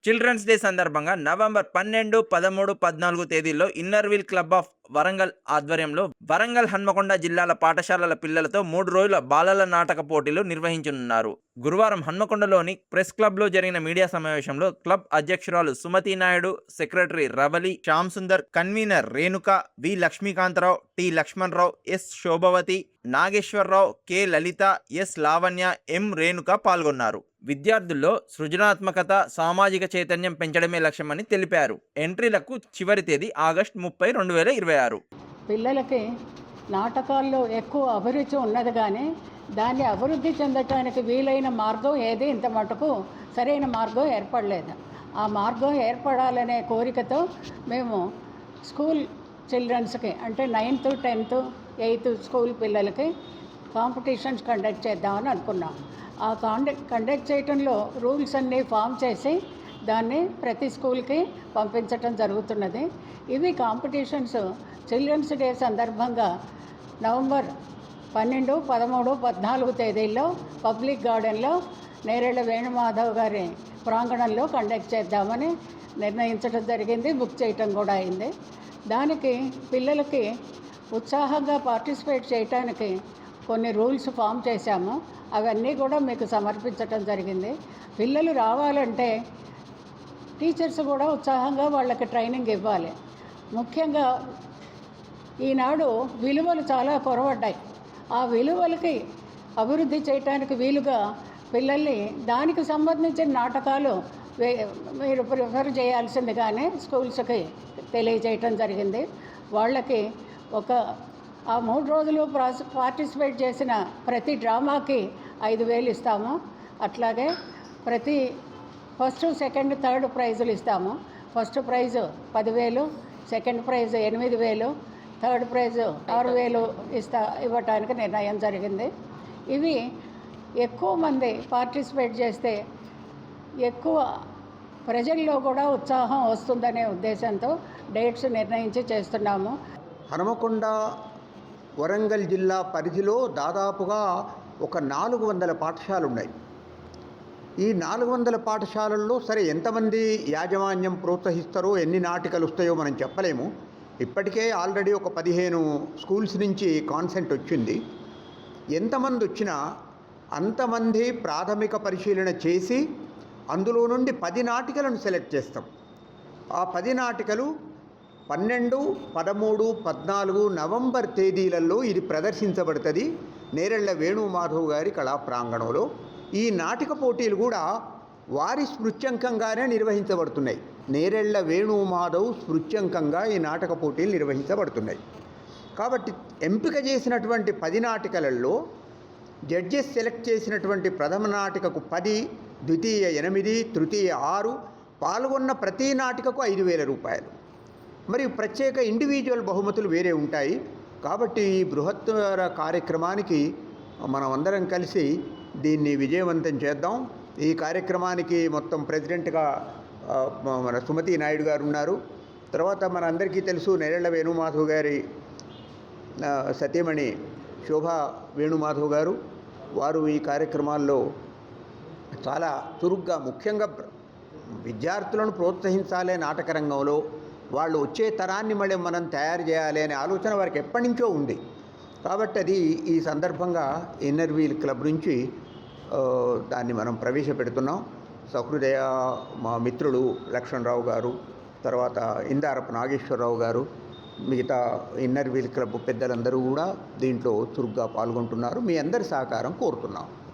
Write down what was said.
Children's day సందర్భంగా November 12, 13, 14 తేదీల్లో Inner Wheel club of Warangal ఆధ్వర్యంలో వరంగల్ హన్మకొండ జిల్లాల పాఠశాలల పిల్లలతో 3 రోజుల బాలల నాటక పోటీలు నిర్వహించనున్నారు. గురువారం హన్మకొండలోని ప్రెస్ క్లబ్లో జరిగిన మీడియా సమావేశంలో క్లబ్ అధ్యక్షురాలు Sumathi Naidu, secretary Ravali, Shyam Sundar, convener Renuka, V Lakshmikantharao, T Lakshmanarao, S Shobhavathi, Nageswararao, K Lalitha, S Lavanya, M Renuka పాల్గొన్నారు. విద్యార్థుల్లో సృజనాత్మకత, సామాజిక చైతన్యం పెంచడమే లక్ష్యమని తెలిపారు. ఎంట్రీలకు చివరి తేదీ ఆగస్టు 30, 2026. పిల్లలకి నాటకాల్లో ఎక్కువ అభిరుచి ఉన్నది, కానీ దాన్ని అభివృద్ధి చెందటానికి వీలైన మార్గం ఏది ఇంత మటుకు సరైన మార్గం ఏర్పడలేదు. ఆ మార్గం ఏర్పడాలనే కోరికతో మేము స్కూల్ చిల్డ్రన్స్కి, అంటే 9th, 10th, 8th స్కూల్ పిల్లలకి కాంపిటీషన్స్ కండక్ట్ చేద్దామని అనుకున్నాం. ఆ కండక్ట్ చేయడంలో రూల్స్ అన్నీ ఫామ్ చేసి దాన్ని ప్రతి స్కూల్కి పంపించటం జరుగుతున్నది. ఇవి కాంపిటీషన్స్ చిల్డ్రన్స్ డే సందర్భంగా నవంబర్ 12, 13, 14 తేదీల్లో పబ్లిక్ గార్డెన్లో నేరేళ్ల వేణుమాధవ్ గారి ప్రాంగణంలో కండక్ట్ చేద్దామని నిర్ణయించడం జరిగింది. బుక్ చేయటం కూడా అయింది. దానికి పిల్లలకి ఉత్సాహంగా పార్టిసిపేట్ చేయటానికి కొన్ని రూల్స్ ఫామ్ చేశాము. అవన్నీ కూడా మీకు సమర్పించటం జరిగింది. పిల్లలు రావాలంటే టీచర్స్ కూడా ఉత్సాహంగా వాళ్ళకి ట్రైనింగ్ ఇవ్వాలి. ముఖ్యంగా ఈనాడు విలువలు చాలా కొరవడ్డాయి. ఆ విలువలకి అభివృద్ధి చేయటానికి వీలుగా పిల్లల్ని దానికి సంబంధించిన నాటకాలు మీరు ప్రిఫర్ చేయాల్సిందిగానే స్కూల్స్కి తెలియజేయటం జరిగింది. వాళ్ళకి ఆ 3 రోజులు పార్టిసిపేట్ చేసిన ప్రతి డ్రామాకి 5,000 ఇస్తాము. అట్లాగే ప్రతి ఫస్ట్, సెకండ్, థర్డ్ ప్రైజులు ఇస్తాము. First prize 10,000, second prize 8,000, third prize 6,000 ఇవ్వటానికి నిర్ణయం జరిగింది. ఇవి ఎక్కువ మంది పార్టిసిపేట్ చేస్తే ఎక్కువ ప్రజల్లో కూడా ఉత్సాహం వస్తుందనే ఉద్దేశంతో డేట్స్ నిర్ణయించి చేస్తున్నాము. హనుమకొండ వరంగల్ జిల్లా పరిధిలో దాదాపుగా ఒక 400 పాఠశాలలు ఉన్నాయి. ఈ 400 పాఠశాలల్లో సరే ఎంతమంది యాజమాన్యం ప్రోత్సహిస్తారో, ఎన్ని నాటికలు వస్తాయో మనం చెప్పలేము. ఇప్పటికే ఆల్రెడీ ఒక 15 స్కూల్స్ నుంచి కాన్సెంట్ వచ్చింది. ఎంతమంది వచ్చినా అంతమంది ప్రాథమిక పరిశీలన చేసి అందులో నుండి 10 నాటికలను సెలెక్ట్ చేస్తాం. ఆ 10 నాటికలు 12, 13, 14 నవంబర్ తేదీలలో ఇది ప్రదర్శించబడుతుంది నేరెళ్ల వేణుమాధవ్ గారి కళా ప్రాంగణంలో. ఈ నాటిక పోటీలు కూడా వారి స్మృత్యంకంగానే నిర్వహించబడుతున్నాయి. నేరెళ్ల వేణుమాధవ్ స్మృత్యంకంగా ఈ నాటక పోటీలు నిర్వహించబడుతున్నాయి. కాబట్టి ఎంపిక చేసినటువంటి 10 నాటికలలో జడ్జెస్ సెలెక్ట్ చేసినటువంటి ప్రథమ నాటికకు 10, ద్వితీయ 8, తృతీయ 6, పాల్గొన్న ప్రతి నాటికకు 5,000 రూపాయలు. మరి ప్రత్యేక ఇండివిజువల్ బహుమతులు వేరే ఉంటాయి. కాబట్టి ఈ బృహత్తర కార్యక్రమానికి మనం అందరం కలిసి దీన్ని విజయవంతం చేద్దాం. ఈ కార్యక్రమానికి మొత్తం ప్రెసిడెంట్గా మన సుమతి నాయుడు గారు ఉన్నారు. తర్వాత మన అందరికీ తెలుసు నేరెళ్ల వేణుమాధవ్ గారి సతీమణి శోభా వేణుమాధవ్ గారు. వారు ఈ కార్యక్రమాల్లో చాలా చురుగ్గా, ముఖ్యంగా విద్యార్థులను ప్రోత్సహించాలే నాటక రంగంలో, వాళ్ళు వచ్చే తరాన్ని మళ్ళీ మనం తయారు చేయాలి అనే ఆలోచన వారికి ఎప్పటి నుంచో ఉంది. కాబట్టి అది ఈ సందర్భంగా ఇన్నర్వీల్ క్లబ్ నుంచి దాన్ని మనం ప్రవేశపెడుతున్నాం. సహృదయ మా మిత్రుడు లక్ష్మణరావు గారు, తర్వాత ఇందారపు నాగేశ్వరరావు గారు, మిగతా ఇన్నర్వీల్ క్లబ్ పెద్దలందరూ కూడా దీంట్లో చురుగ్గా పాల్గొంటున్నారు. మీ అందరి సహకారం కోరుతున్నాం.